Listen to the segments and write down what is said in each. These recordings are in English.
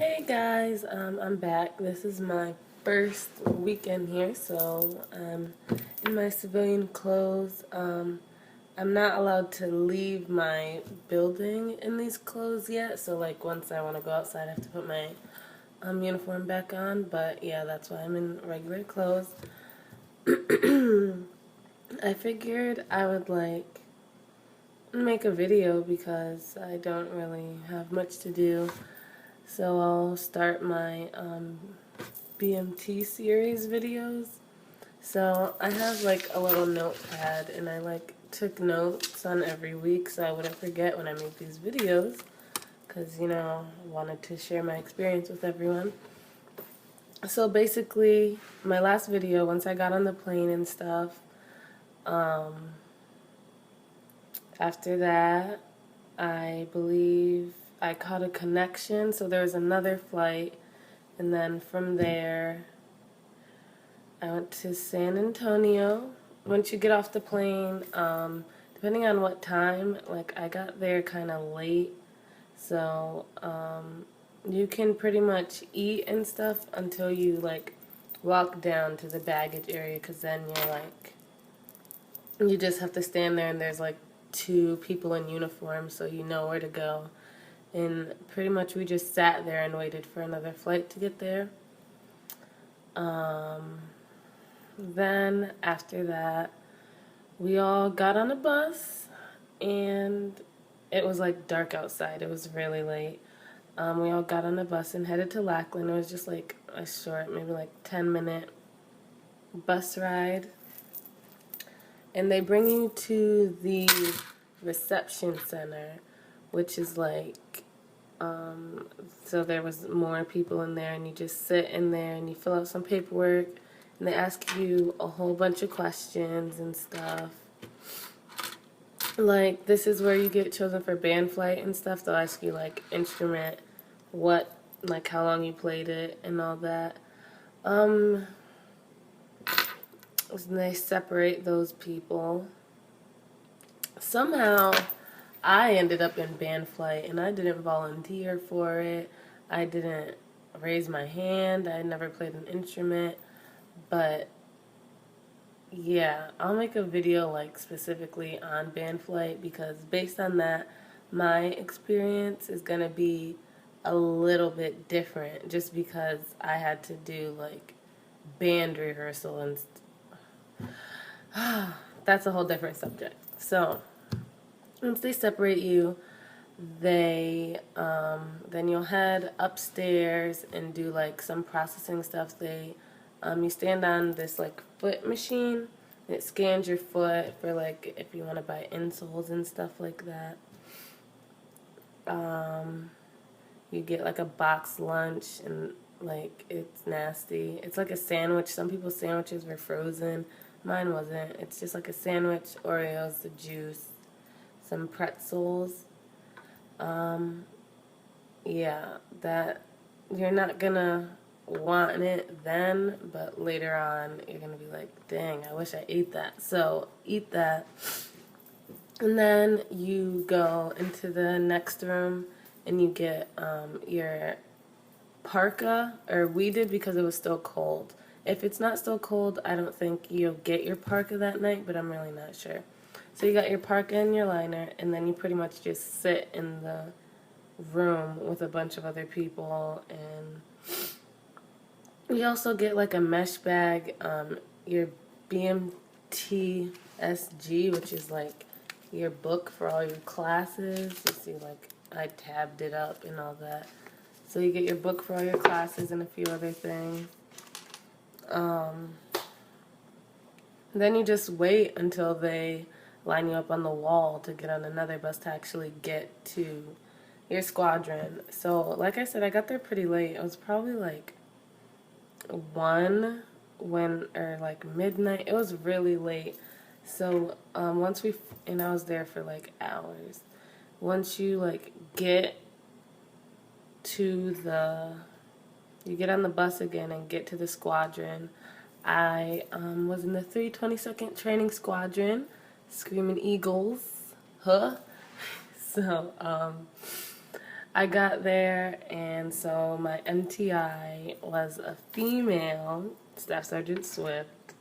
Hey guys, I'm back. This is my first weekend here, so I'm in my civilian clothes. I'm not allowed to leave my building in these clothes yet, so like once I want to go outside, I have to put my uniform back on. But yeah, that's why I'm in regular clothes. I figured I would like make a video because I don't really have much to do. So I'll start my BMT series videos. So I have like a little notepad and I like took notes on every week so I wouldn't forget when I make these videos because I wanted to share my experience with everyone. So basically my last video, once I got on the plane and stuff, after that I believe I caught a connection, so there was another flight, and then from there I went to San Antonio. Once you get off the plane, depending on what time, like I got there kind of late, so you can pretty much eat and stuff until you like walk down to the baggage area, because then you just have to stand there and there's like two people in uniform, so you know where to go. And pretty much we just sat there and waited for another flight to get there. Then after that, we all got on a bus, and it was like dark outside. It was really late. We all got on a bus and headed to Lackland. It was just like a short, maybe like 10-minute bus ride. And they bring you to the reception center, which is like, so there was more people in there, and you just sit in there and you fill out some paperwork, and they ask you a whole bunch of questions and stuff. Like, this is where you get chosen for band flight and stuff. They'll ask you like instrument, like how long you played it and all that. And they separate those people. Somehow I ended up in band flight, and I didn't volunteer for it. I didn't raise my hand. I had never played an instrument. But yeah, I'll make a video like specifically on band flight, because based on that, my experience is going to be a little bit different, just because I had to do like band rehearsal and that's a whole different subject. So once they separate you, then you'll head upstairs and do like some processing stuff. You stand on this like foot machine, and it scans your foot for like if you want to buy insoles and stuff like that. You get like a box lunch, and like it's nasty. It's like a sandwich. Some people's sandwiches were frozen. Mine wasn't. It's just like a sandwich, Oreos, the juice, some pretzels. Yeah, that you're not gonna want it then, but later on you're gonna be like, dang, I wish I ate that. So eat that, and then you go into the next room and you get your parka, or we did because it was still cold. If it's not still cold, I don't think you'll get your parka that night, but I'm really not sure. So you got your parka and your liner, and then you pretty much just sit in the room with a bunch of other people. And you also get like a mesh bag, your BMT SG, which is like your book for all your classes. You see, like I tabbed it up and all that. So you get your book for all your classes and a few other things. Then you just wait until they line you up on the wall to get on another bus to actually get to your squadron. So like I said, I got there pretty late. It was probably like 1 or like midnight. It was really late. So and I was there for like hours. Once you like get you get on the bus again and get to the squadron. I was in the 322nd Training Squadron, Screaming Eagles, huh? So I got there, and so my MTI was a female, Staff Sergeant Swift.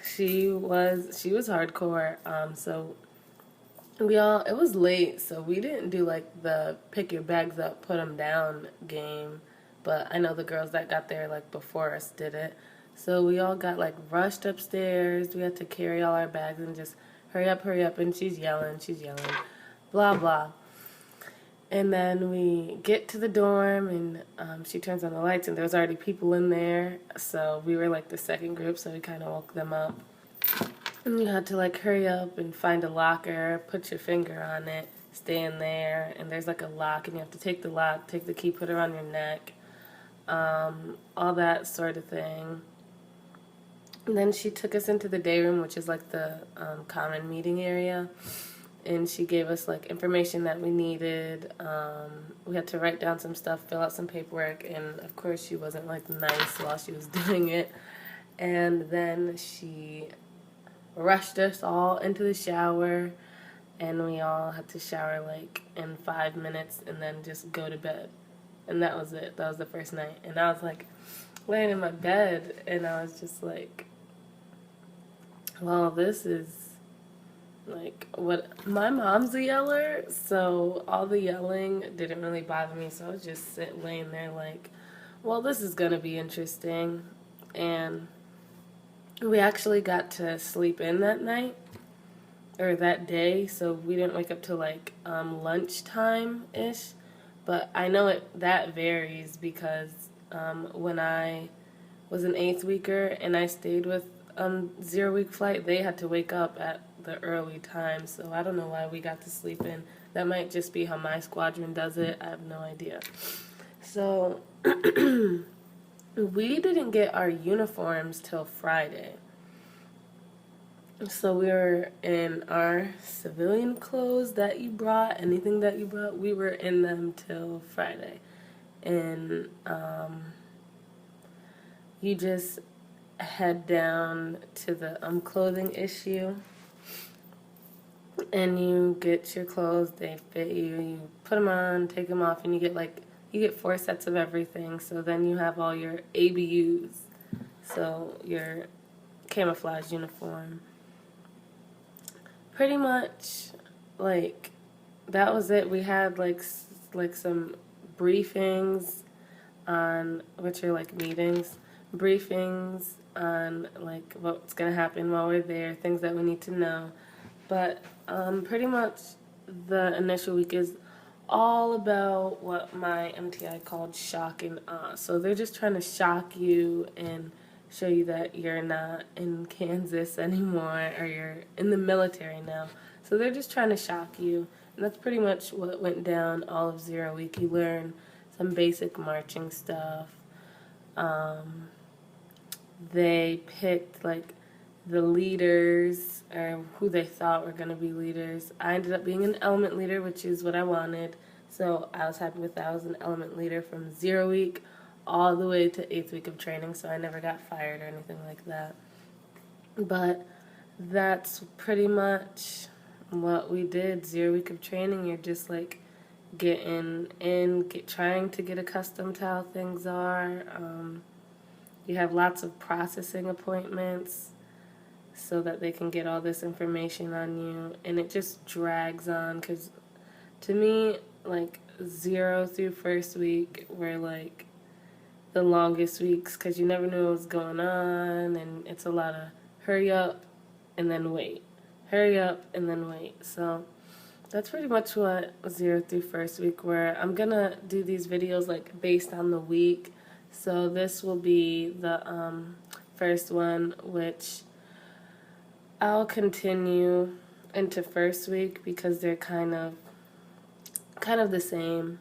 She was hardcore. So it was late, so we didn't do like the pick your bags up, put them down game. But I know the girls that got there like before us did it. So we all got like rushed upstairs. We had to carry all our bags and just hurry up. And she's yelling, blah, blah. And then we get to the dorm, and she turns on the lights, and there was already people in there. So we were like the second group, so we kind of woke them up. And you had to like hurry up and find a locker, put your finger on it, stay in there, and there's like a lock, and you have to take the lock, take the key, put it around your neck, all that sort of thing. And then she took us into the day room, which is like the common meeting area. And she gave us like information that we needed. We had to write down some stuff, fill out some paperwork, and of course she wasn't like nice while she was doing it. And then she rushed us all into the shower, and we all had to shower like in 5 minutes and then just go to bed. And that was it. That was the first night. And I was like laying in my bed, and I was just like, well, this is like what my mom's a yeller, so all the yelling didn't really bother me. So I was just laying there like, well, this is gonna be interesting. And we actually got to sleep in that night or that day, so we didn't wake up till like lunchtime ish. But I know that varies because when I was an 8th weeker and I stayed with 0 week flight, they had to wake up at the early time, so I don't know why we got to sleep in. That might just be how my squadron does it. I have no idea. So we didn't get our uniforms till Friday. So we were in our civilian clothes that you brought, anything that you brought, we were in them till Friday. And you just head down to the clothing issue, and you get your clothes, they fit you, you put them on, take them off, and you get 4 sets of everything. So then you have all your ABUs, so your camouflage uniform. Pretty much, like, that was it. We had like some briefings on, which are like meetings, briefings on like what's gonna happen while we're there, things that we need to know. But pretty much the initial week is all about what my MTI called shock and awe. So they're just trying to shock you and show you that you're not in Kansas anymore, or you're in the military now. So they're just trying to shock you. And that's pretty much what went down all of 0 week. You learn some basic marching stuff. They picked like the leaders, or who they thought were going to be leaders. I ended up being an element leader, which is what I wanted. So I was happy with that. I was an element leader from 0 week all the way to 8th week of training, so I never got fired or anything like that. But that's pretty much what we did. 0 week of training, you're just like getting in, trying to get accustomed to how things are. You have lots of processing appointments so that they can get all this information on you, and it just drags on, because to me, like 0 through 1st week were like the longest weeks, because you never knew what was going on, and it's a lot of hurry up and then wait, hurry up and then wait. So that's pretty much what 0 through 1st week were. I'm gonna do these videos like based on the week, so this will be the first one, which I'll continue into 1st week because they're kind of the same.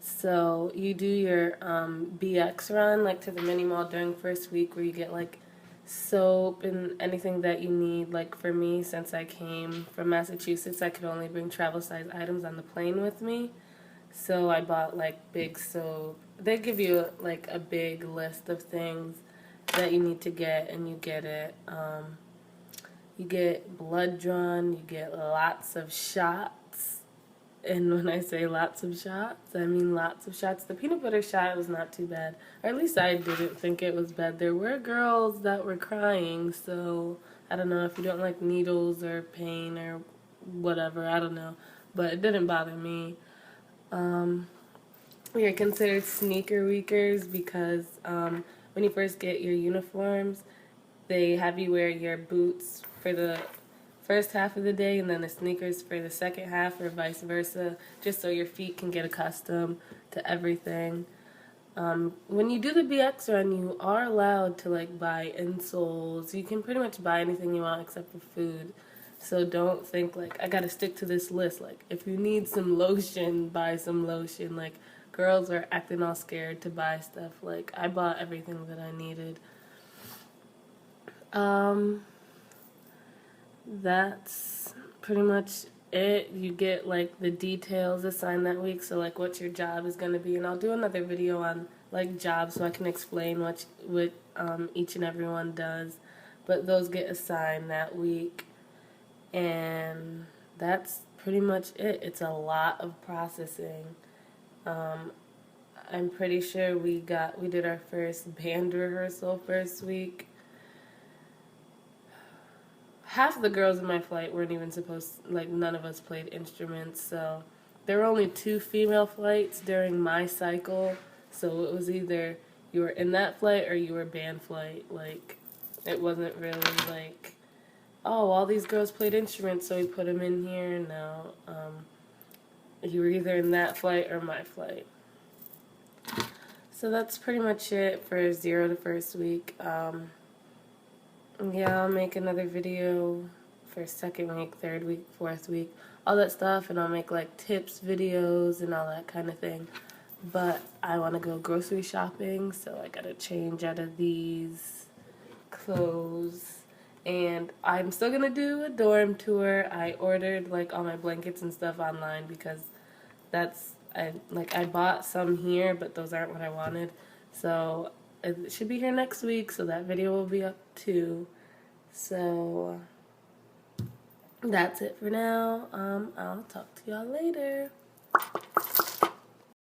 So you do your BX run, like to the mini mall during 1st week, where you get like soap and anything that you need. Like for me, since I came from Massachusetts, I could only bring travel size items on the plane with me. So I bought like big soap. They give you like a big list of things that you need to get, and you get it. You get blood drawn, you get lots of shots And when I say lots of shots, I mean lots of shots. The peanut butter shot was not too bad. Or at least I didn't think it was bad. There were girls that were crying, so I don't know if you don't like needles or pain or whatever, I don't know. But it didn't bother me. We are considered sneaker weekers because when you first get your uniforms, they have you wear your boots for the first half of the day and then the sneakers for the second half, or vice versa, just so your feet can get accustomed to everything. When you do the BX run, you are allowed to like buy insoles. You can pretty much buy anything you want except for food. So don't think like I gotta stick to this list. Like if you need some lotion, buy some lotion. Like girls are acting all scared to buy stuff. Like I bought everything that I needed. That's pretty much it. You get like the details assigned that week, so like what your job is going to be, and I'll do another video on like jobs so I can explain what each and every one does, but those get assigned that week, and that's pretty much it. It's a lot of processing. I'm pretty sure we did our first band rehearsal first week. Half of the girls in my flight weren't even like none of us played instruments, so there were only 2 female flights during my cycle, so it was either you were in that flight or you were band flight. Like, it wasn't really like, oh, all these girls played instruments, so we put them in here. No, you were either in that flight or my flight. So that's pretty much it for 0 to first week. Yeah, I'll make another video for 2nd week, 3rd week, 4th week, all that stuff, and I'll make like tips videos and all that kind of thing. But I want to go grocery shopping, so I gotta change out of these clothes. And I'm still gonna do a dorm tour. I ordered like all my blankets and stuff online because I bought some here, but those aren't what I wanted. So it should be here next week, so that video will be up too. So that's it for now. I'll talk to y'all later.